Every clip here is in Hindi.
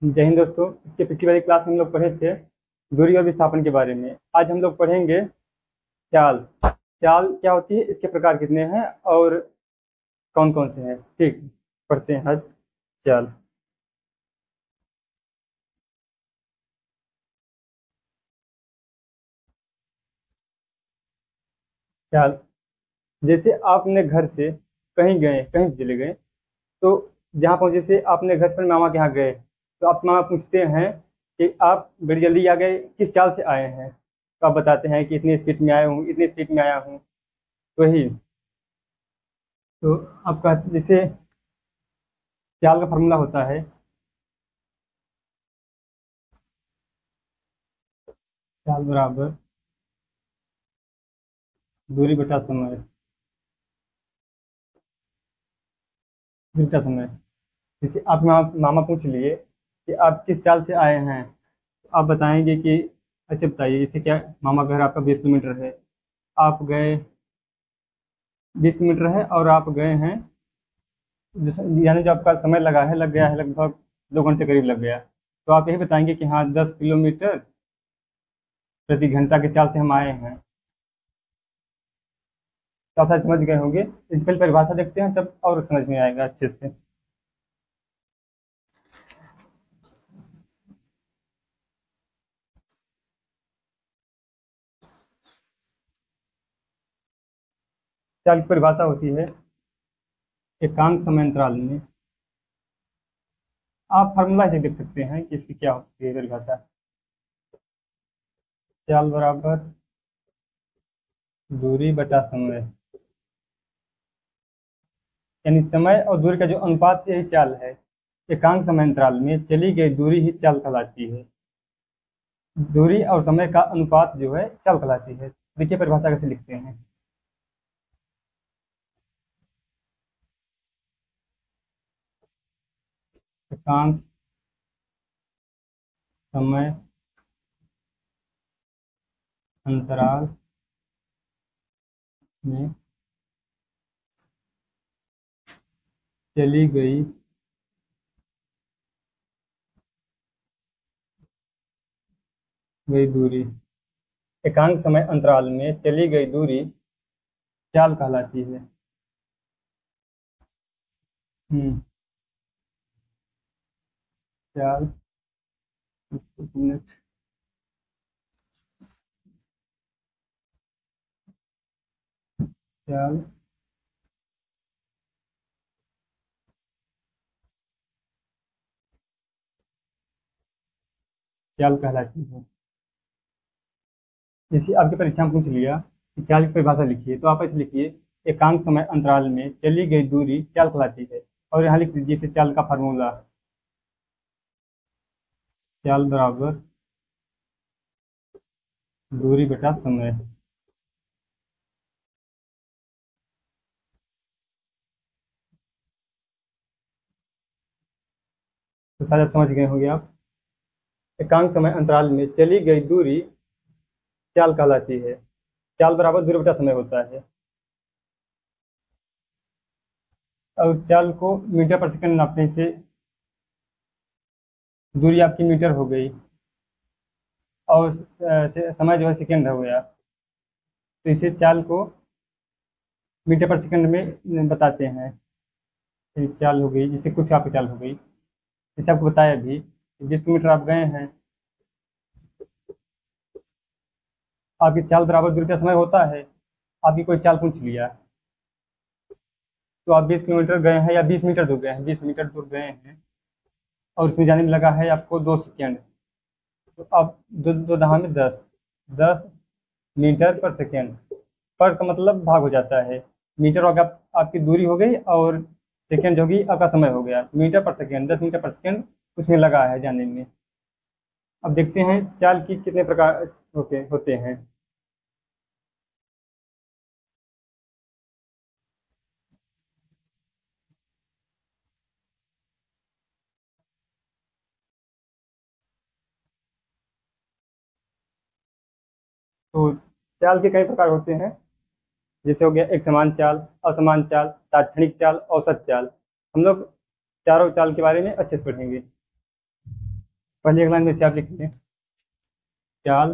जय हिंद दोस्तों। इसके पिछली वाली क्लास में हम लोग पढ़े थे दूरी और विस्थापन के बारे में। आज हम लोग पढ़ेंगे चाल। चाल क्या होती है, इसके प्रकार कितने हैं और कौन कौन से हैं। ठीक, पढ़ते हैं आज चाल। चाल जैसे आप अपने घर से कहीं गए, कहीं चले गए, तो जहाँ पहुँचे से आपने घर से अपने मामा के यहाँ गए, तो आप मामा पूछते हैं कि आप बड़ी जल्दी आ गए, किस चाल से आए हैं। तो आप बताते हैं कि इतनी स्पीड में आया हूँ, इतनी स्पीड में आया हूँ। वही तो आपका जैसे चाल का फॉर्मूला होता है चाल बराबर दूरी बटा समय। दूरी बटा समय। जैसे आप मामा पूछ लिए कि आप किस चाल से आए हैं, तो आप बताएंगे कि अच्छा बताइए, जैसे क्या मामा का घर आपका 20 किलोमीटर है। आप गए, 20 किलोमीटर है और आप गए हैं, यानी जो आपका समय लगा है, लग गया है लगभग 2 घंटे करीब लग गया। तो आप यही बताएंगे कि हाँ 10 किलोमीटर प्रति घंटा की चाल से हम आए हैं। तो आप शायद समझ गए होंगे। इसकी पहले परिभाषा देखते हैं, तब और समझ में आएगा अच्छे से। चाल की परिभाषा होती है एकांक समय अंतराल में। आप फार्मूला से देख सकते हैं कि इसकी क्या होती है परिभाषा। चाल बराबर दूरी बटा समय, यानी समय और दूरी का जो अनुपात, यही चाल है। एकांक समय अंतराल में चली गई दूरी ही चाल कहलाती है। दूरी और समय का अनुपात जो है चाल कहलाती है। देखिए परिभाषा कैसे लिखते हैं। एकांक समय अंतराल में चली गई दूरी, एकांक समय अंतराल में चली गई दूरी चाल कहलाती है। हम्म चाल। एक मिनट। चाल चाल कहलाती है। जैसे आपकी परीक्षा में पूछ लिया कि चाल की परिभाषा लिखिए, तो आप ऐसे लिखिए एकांक समय अंतराल में चली गई दूरी चाल कहलाती है। और यहाँ लिख दीजिए इसे चाल का फार्मूला। चाल बराबर दूरी बटा समय। तो शायद आप समझ गए होंगे आप। एकांक समय अंतराल में चली गई दूरी चाल कहलाती है। चाल बराबर दूरी बटा समय होता है। और चाल को मीटर पर सेकंड नापने से दूरी आपकी मीटर हो गई, और समय जो है सेकंड हो गया। तो इसे चाल को मीटर पर सेकंड में बताते हैं। तो चाल हो गई, जैसे कुछ आपकी चाल हो गई, जैसे आपको बताया अभी, 20 किलोमीटर आप गए हैं। आपकी चाल बराबर दूरी का समय होता है। आपकी कोई चाल पूछ लिया, तो आप 20 किलोमीटर गए हैं या 20 मीटर दूर गए हैं, 20 मीटर दूर गए हैं, और उसमें जाने में लगा है आपको 2 सेकेंड। तो आप दो दो दहा में 10, 10 मीटर पर सेकेंड। पर का मतलब भाग हो जाता है। मीटर हो गया आपकी दूरी हो गई, और सेकेंड होगी आपका समय हो गया। मीटर पर सेकेंड, 10 मीटर पर सेकेंड उसमें लगा है जाने में। अब देखते हैं चाल की कितने प्रकार होते होते हैं। तो चाल के कई प्रकार होते हैं। जैसे हो गया एक समान चाल, असमान चाल, तात्क्षणिक चाल, औसत चाल। हम लोग चारों चाल के बारे में अच्छे से पढ़ेंगे। पहली एक लाइन में से आप लिखिए, चाल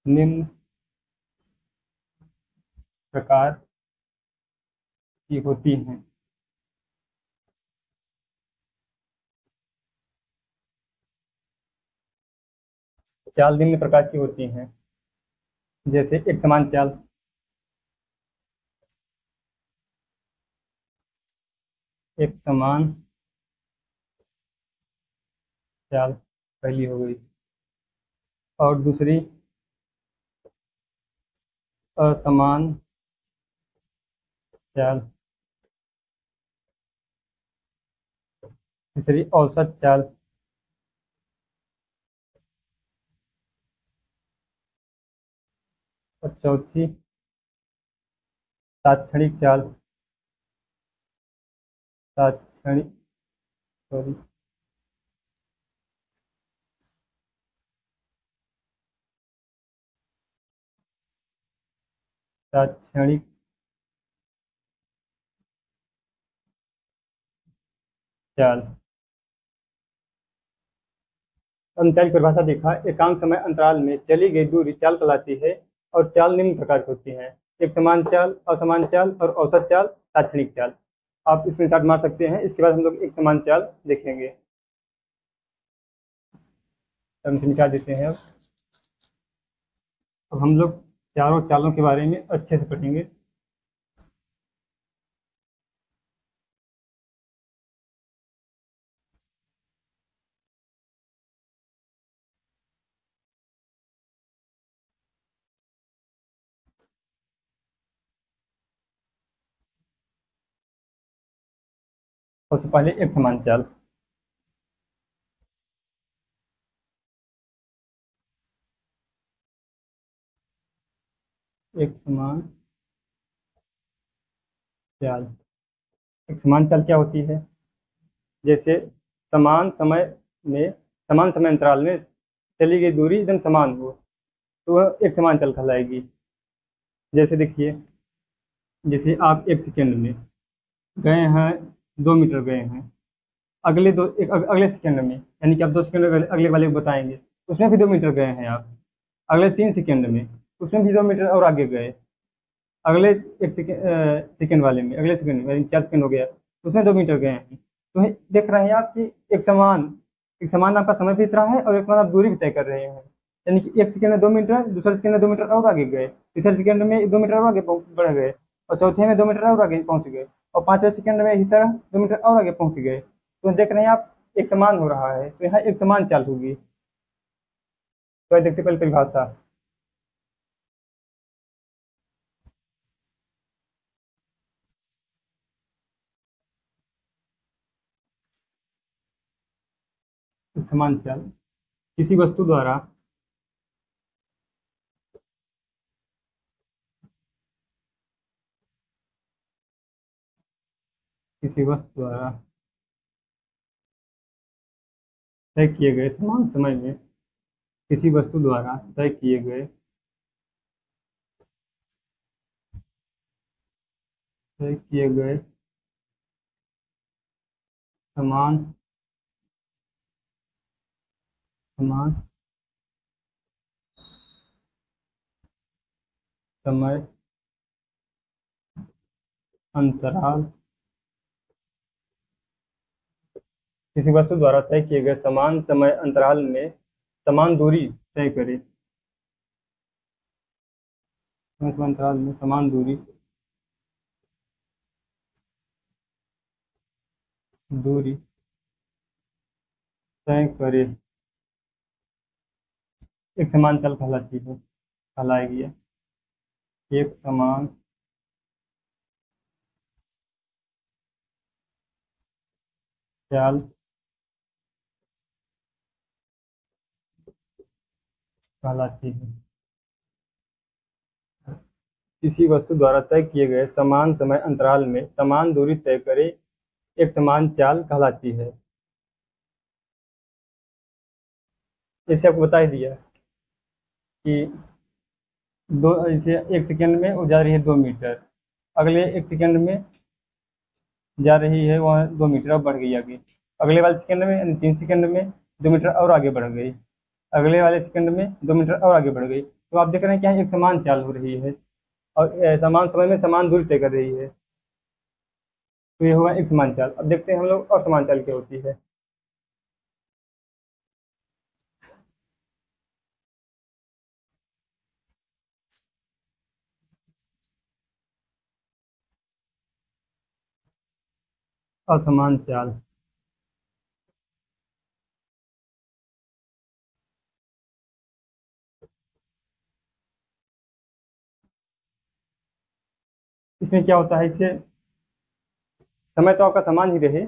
निम्न प्रकार की होती हैं। चाल निम्न प्रकार की होती हैं, जैसे एक समान चाल, एक समान चाल पहली हो गई, और दूसरी असमान चाल, तीसरी औसत चाल, और चौथी तात्क्षणिक चाल, तात्क्षणिक, सॉरी, तात्क्षणिक चाल। अंतराल की परिभाषा देखा, एकांक समय अंतराल में चली गई दूरी चाल कहलाती है, और चाल निम्न प्रकार की होती है, एक समान चाल, असमान चाल और औसत चाल, तात्क्षणिक चाल। आप इसमें स्टार्ट मार सकते हैं। इसके बाद हम लोग एक समान चाल देखेंगे। हम इसे निकाल देते हैं। अब हम लोग चारों चालों के बारे में अच्छे से पढ़ेंगे। सबसे पहले एक समान चाल। एक समान चाल, एक समान चाल क्या होती है? जैसे समान समय में, समान समय अंतराल में चली गई दूरी एकदम समान हो, तो वह एक समान चाल कहलाएगी। जैसे देखिए, जैसे आप एक सेकेंड में गए हैं, 2 मीटर गए हैं, अगले सेकंड में, यानी कि आप 2 सेकंड अगले वाले को बताएंगे, उसमें भी 2 मीटर गए हैं आप। अगले 3 सेकंड में उसमें भी 2 मीटर और आगे गए। अगले एक सेकंड वाले में, अगले सेकंड में, यानी 4 सेकंड हो गया, उसमें 2 मीटर गए हैं। तो देख रहे हैं आप कि एक समान आपका समय बीत रहा है, और एक समान आप दूरी भी तय कर रहे हैं। यानी कि एक सेकंड में 2 मीटर, दूसरे सेकंड में 2 मीटर और आगे गए, तीसरे सेकंड में 2 मीटर और आगे बढ़ गए, और चौथे में 2 मीटर और आगे पहुंच गए, और पांचवें सेकंड में इसी तरह 2 मीटर और आगे पहुंच गए। तो देख रहे हैं आप, एक समान हो रहा है, तो यहाँ एक समान चाल होगी। तो देखते पहले परिभाषा। एक समान चाल किसी वस्तु द्वारा किसी वस्तु द्वारा तय किए गए समान समय में, किसी वस्तु द्वारा तय किए गए समान समान समय अंतराल, किसी वस्तु द्वारा तय किए गए समान समय अंतराल में समान दूरी तय करे। समय अंतराल में समान दूरी तय करे, एक समान चाल कहलाएगी। एक समान चाल कहलाती है। किसी वस्तु द्वारा तय किए गए समान समय अंतराल में समान दूरी तय करे, एक समान चाल कहलाती है। जैसे आपको बता ही दिया कि जैसे एक सेकंड में वो जा रही है 2 मीटर, अगले एक सेकंड में जा रही है वह 2 मीटर अब बढ़ गई आगे। अगले वाले सेकंड में यानी 3 सेकंड में 2 मीटर और आगे बढ़ गई। अगले वाले सेकंड में 2 मीटर और आगे बढ़ गई। तो आप देख रहे हैं कि यहाँ एक समान चाल हो रही है और समान समय में समान दूरी तय कर रही है। तो ये हुआ एक समान चाल। अब देखते हैं हम लोग और समान चाल क्या होती है। असमान चाल। इसमें क्या होता है, इससे समय तो आपका समान ही रहे,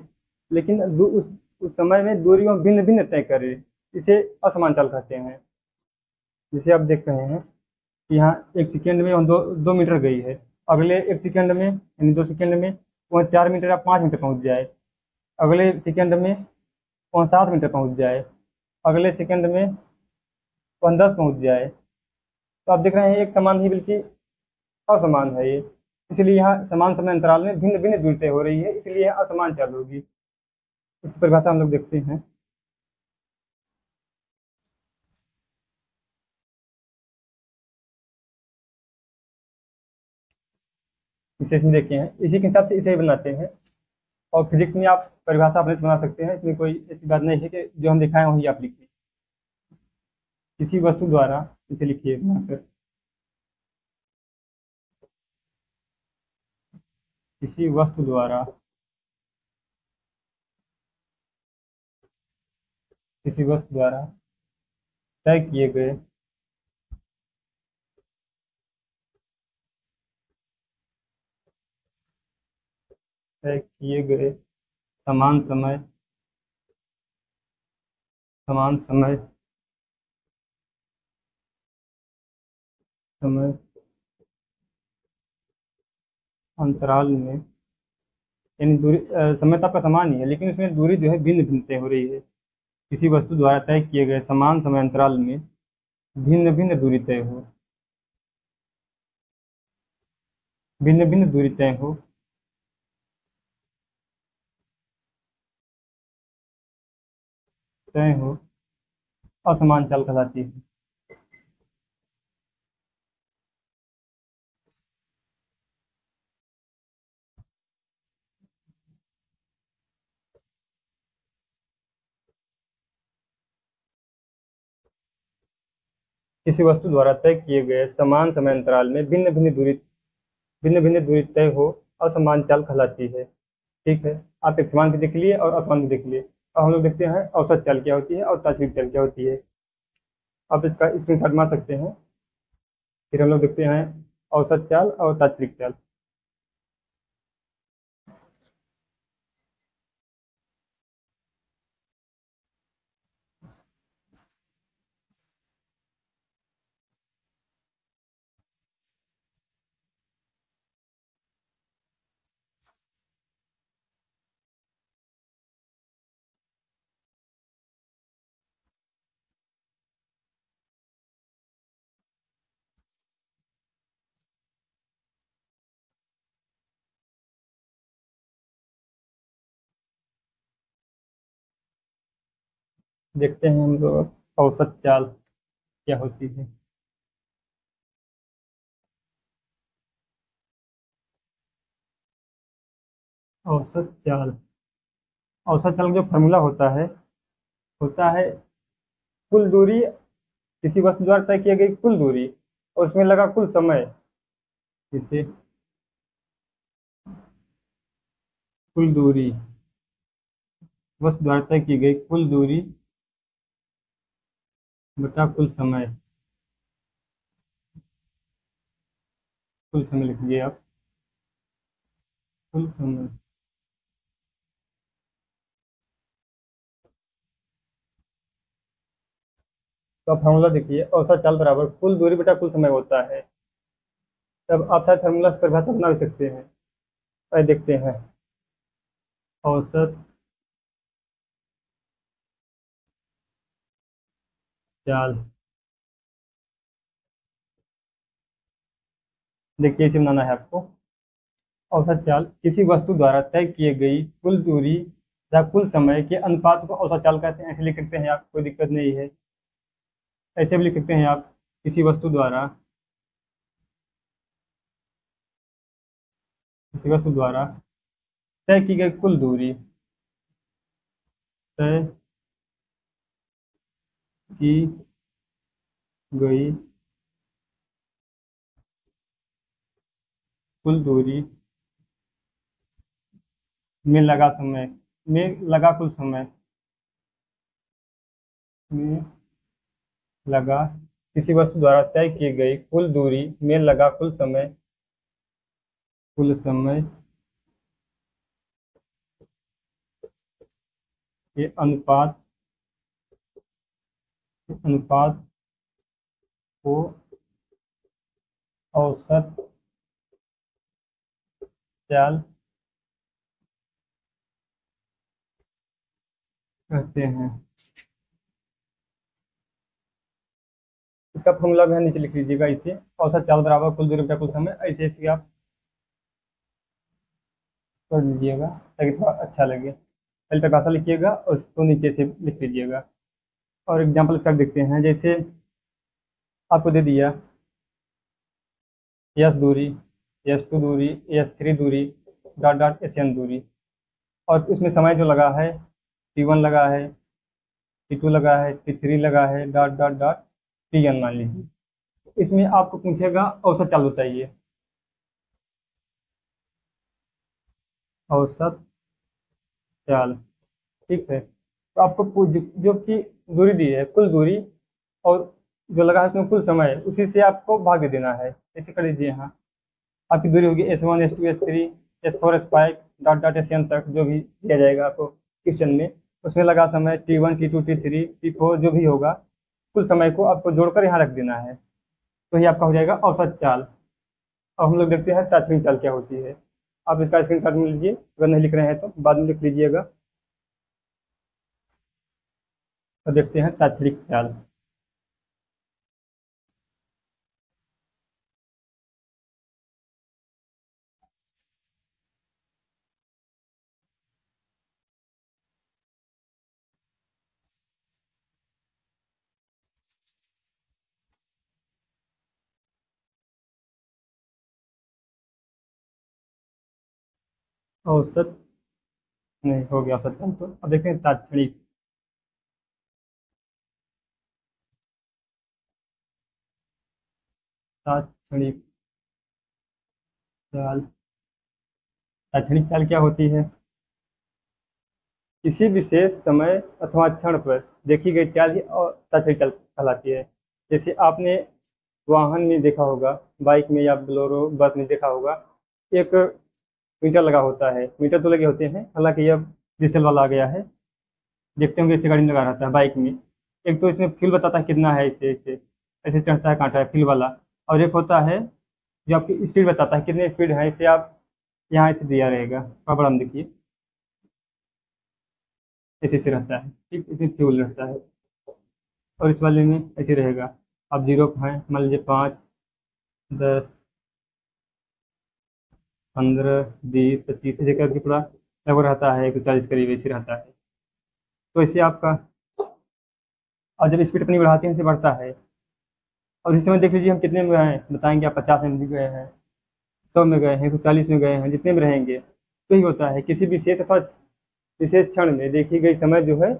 लेकिन उस समय में दूरियों भिन्न भिन्न तय करे, इसे असमान चाल कहते हैं। जिसे आप देख रहे हैं कि यहाँ 1 सेकंड में वह 2 मीटर गई है। अगले 1 सेकंड में यानी 2 सेकंड में वह 4 मीटर या 5 मीटर पहुँच जाए। अगले सेकंड में वह 7 मीटर पहुँच जाए। अगले सेकंड में वह 10 पहुँच जाए। तो आप देख रहे हैं एक समान ही बल्कि असमान है ये। इसलिए यहाँ समान समय अंतराल में भिन्न भिन्न दूरी तय हो रही है, इसलिए यह असमान चाल होगी। इसकी परिभाषा हम लोग देखते हैं। इसे इसमें देखते हैं, इसी के हिसाब से इसे ही बनाते हैं। और फिजिक्स में आप परिभाषा अपने से बना सकते हैं, इसमें कोई ऐसी बात नहीं है कि जो हम दिखाएं वही आप लिखिए। किसी वस्तु द्वारा, इसे लिखिए बनाकर, किसी वस्तु द्वारा, किसी वस्तु द्वारा तय किए गए, तय किए गए समान समय, समान समय, समय अंतराल में, यानी दूरी समय तो आपका समान ही है, लेकिन उसमें दूरी जो है भिन्न भिन्न तय हो रही है। किसी वस्तु द्वारा तय किए गए समान समय अंतराल में भिन्न भिन्न दूरी तय हो, भिन्न भिन्न दूरी तय हो, तय हो, असमान चाल कहलाती है। किसी वस्तु द्वारा तय किए गए समान समय अंतराल में भिन्न भिन्न दूरी तय हो, असमान चाल कहलाती है। ठीक है। आप एक समान भी देख लिए और असमान भी देख लिए। अब हम लोग देखते हैं औसत चाल क्या होती है और तात्विक चाल क्या होती है। आप इसका स्क्रीनशॉट मार सकते हैं। फिर हम लोग देखते हैं औसत चाल और तात्विक चाल। देखते हैं हम लोग औसत चाल क्या होती है। औसत चाल, औसत चाल का जो फॉर्मूला होता है कुल दूरी, किसी वस्तु द्वारा तय की गई कुल दूरी और उसमें लगा कुल समय, जिसे कुल दूरी, वस्तु द्वारा तय की गई कुल दूरी बटा कुल समय, कुल समय लिख लीजिए आप, कुल समय। तो आप फार्मूला देखिए, औसत चाल बराबर कुल दूरी बटा कुल समय होता है। तब आप शायद फार्मूला से परिभाषा बना भी सकते हैं। आइए देखते हैं। औसत चाल, देखिए इसे बनाना है आपको। औसत चाल किसी वस्तु द्वारा तय किए गई कुल दूरी या कुल समय के अनुपात को औसत चाल कहते हैं। ऐसे लिख सकते हैं आप, कोई दिक्कत नहीं है। ऐसे भी लिख सकते हैं आप, किसी वस्तु द्वारा तय की गई कुल दूरी, तय की गई कुल दूरी में लगा कुल समय में लगा किसी वस्तु द्वारा तय की गई कुल दूरी में लगा कुल समय के अनुपात को औसत चाल कहते हैं। इसका फॉर्मूला भी है, नीचे लिख लीजिएगा। इसे औसत चाल बराबर कुल दूरी बटा कुल समय, ऐसे ऐसे आप कर लीजिएगा ताकि थोड़ा अच्छा लगे। पहले परिभाषा लिखिएगा और उसको नीचे से लिख लीजिएगा। और एग्जाम्पल इसका देखते हैं। जैसे आपको दे दिया यस दूरी, यस 2 दूरी, यस 3 दूरी, डॉट डॉट एस एन दूरी, और उसमें समय जो लगा है T1 लगा है, T2 लगा है, T3 लगा है, डॉट डॉट डॉट Tn मान लीजिए। इसमें आपको पूछेगा औसत चाल बताइए। औसत चाल, ठीक है। तो आपको जो कि दूरी दी है, कुल दूरी, और जो लगा है उसमें कुल समय, उसी से आपको भाग दे देना है। ऐसे कर लीजिए। हाँ, आपकी दूरी होगी S1 S2 S3 S4 S5 dot dot Sn तक, जो भी दिया जाएगा आपको क्वेश्चन में। उसमें लगा समय T1 T2 T3 T4 जो भी होगा, कुल समय को आपको जोड़कर यहाँ रख देना है। तो ये आपका हो जाएगा औसत चाल। अब हम लोग देखते हैं तात्कालिक चाल क्या होती है। आप इसका स्क्रीनशॉट में लीजिए, अगर नहीं लिख रहे हैं तो बाद में लिख लीजिएगा। और देखते हैं तात्कालिक चाल। औसत नहीं हो गया औसत चाल। तो अब देखते हैं तात्कालिक। तात्कालिक चाल, तात्कालिक चाल क्या होती है? किसी विशेष समय अथवा क्षण पर देखी गई चाल ही और तात्कालिक चाल कहलाती है। जैसे आपने वाहन में देखा होगा, बाइक में या बोलेरो बस में देखा होगा, एक मीटर लगा होता है। मीटर तो लगे होते हैं, हालांकि अब डिजिटल वाला आ गया है। देखते होंगे, इसे गाड़ी में लगा रहता है बाइक में। एक तो इसमें फ्यूल बताता है कितना है, ऐसे ऐसे ऐसे चढ़ता है कांटा है फ्यूल वाला। और एक होता है जो आपकी स्पीड बताता है, कितने स्पीड है, इसे आप यहाँ ऐसे दिया रहेगा। बड़ा हम देखिए, ऐसे ऐसे रहता है, ठीक, इसमें फ्यूल रहता है। और इस वाले में ऐसे रहेगा। अब जीरो है, मान लीजिए 5, 10, 15, 20, 25 ऐसे करके पूरा लगभग रहता है, 140 करीब ऐसे रहता है। तो इससे आपका, और जब स्पीड अपनी बढ़ाते हैं इसे बढ़ता है। और इस समय देख लीजिए हम कितने में गए हैं, बताएंगे आप 50 में भी गए हैं, 100 में गए हैं, 140 में गए हैं, जितने में रहेंगे। तो ही होता है किसी विशेष अथवा विशेष क्षण में देखी गई समय जो है,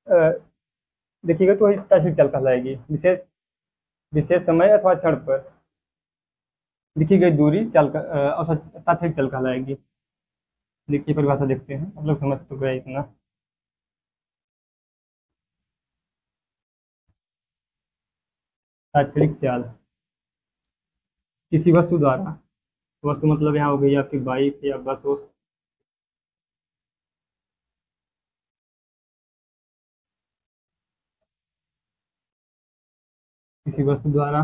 अ, देखिएगा तो वही तात्कालिक चाल कहलाएगी। विशेष विशेष समय अथवा क्षण पर लिखी गई दूरी चाल का औसत तात्कालिक चाल कहलाएगी। देखिए परिभाषा देखते हैं, आप लोग समझ तो गए इतना। तात्कालिक चाल किसी वस्तु द्वारा, वस्तु मतलब यहाँ हो गई आपकी बाइक या बस हो, किसी वस्तु द्वारा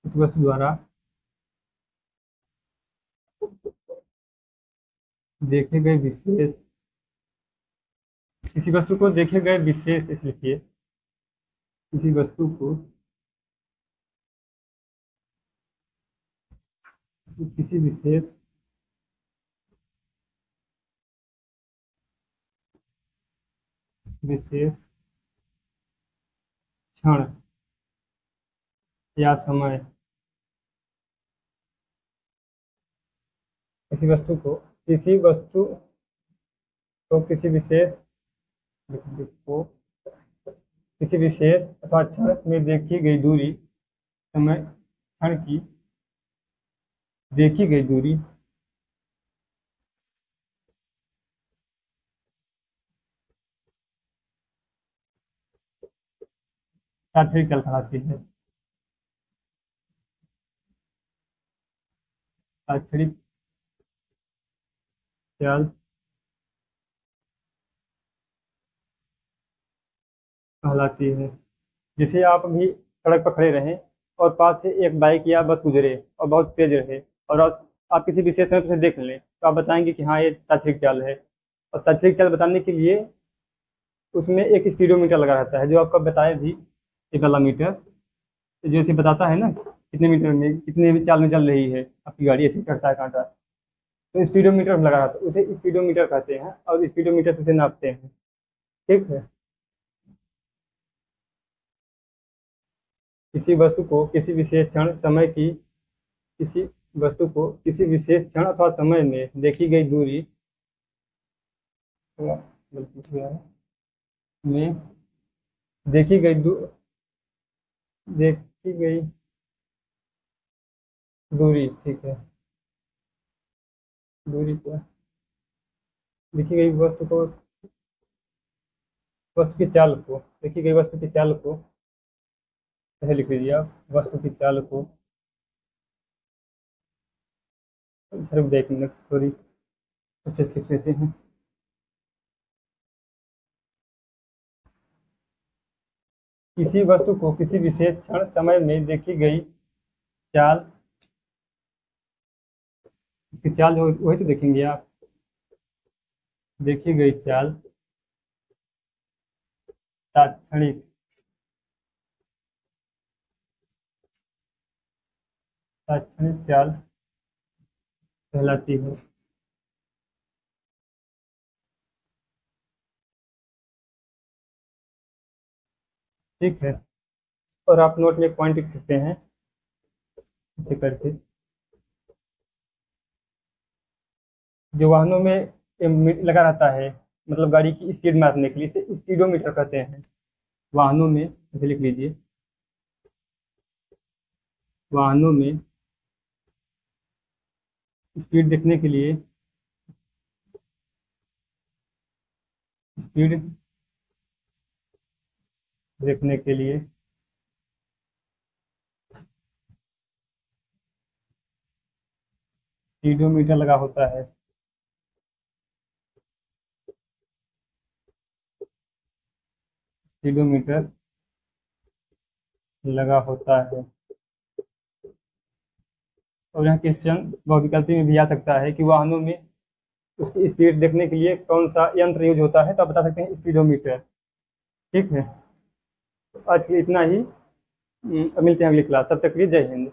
किसी वस्तु द्वारा देखे गए विशेष किसी वस्तु को देखे गए विशेष, इस लिखिए, किसी वस्तु को किसी विशेष विशेष क्षण या समय किसी वस्तु को किसी विशेष अथवा क्षण में देखी गई दूरी समय क्षण की देखी गई दूरी तात्विक चाल कहलाती है। तात्विक चाल कहलाती है। जैसे आप अभी सड़क पर खड़े रहें और पास से एक बाइक या बस गुजरे और बहुत तेज रहे और आप किसी विशेष समय पर उसे देख लें तो आप बताएंगे कि हाँ ये तात्विक चाल है। और तात्विक चाल बताने के लिए उसमें एक स्पीडोमीटर लगा रहता है जो आपको बताए भी, एक वाला मीटर जो इसे बताता है ना कितने मीटर में कितने चाल में चल रही है आपकी गाड़ी, ऐसे करता है कांटा। तो स्पीडोमीटर लगा रहता है, उसे स्पीडोमीटर कहते हैं और स्पीडोमीटर से उसे नापते हैं। ठीक है। किसी वस्तु को किसी विशेष क्षण समय की किसी वस्तु को किसी विशेष क्षण अथवा समय में देखी गई दूरी गलती से है, में देखी गई देखी गई दूरी, ठीक है, दूरी क्या, देखी गई वस्तु की चाल को, देखी गई वस्तु की चाल को ऐसे लिख लीजिए आप, वस्तु की चाल को, एक मिनट सॉरी, अच्छे से लिख लेते हैं। किसी वस्तु को किसी विशेष क्षण समय में देखी गई चाल, इसकी चाल जो वही तो देखेंगे आप, देखी गई चाल तात्क्षणिक तात्क्षणिक चाल कहलाती है। ठीक है। और आप नोट में एक पॉइंट लिख सकते हैं इसे करके, जो वाहनों में लगा रहता है मतलब गाड़ी की स्पीड मापने के लिए, इसे स्पीडोमीटर कहते हैं। वाहनों में इसे लिख लीजिए, वाहनों में स्पीड देखने के लिए स्पीड देखने के लिए स्पीडोमीटर लगा होता है। स्पीडोमीटर लगा होता है। और यहाँ क्वेश्चन बहुविकल्पी में भी आ सकता है कि वाहनों में उसकी स्पीड देखने के लिए कौन सा यंत्र यूज होता है, तो आप बता सकते हैं स्पीडोमीटर। ठीक है। तो आज के लिए इतना ही। मिलते हैं अगली क्लास, तब तक के लिए जय हिंद।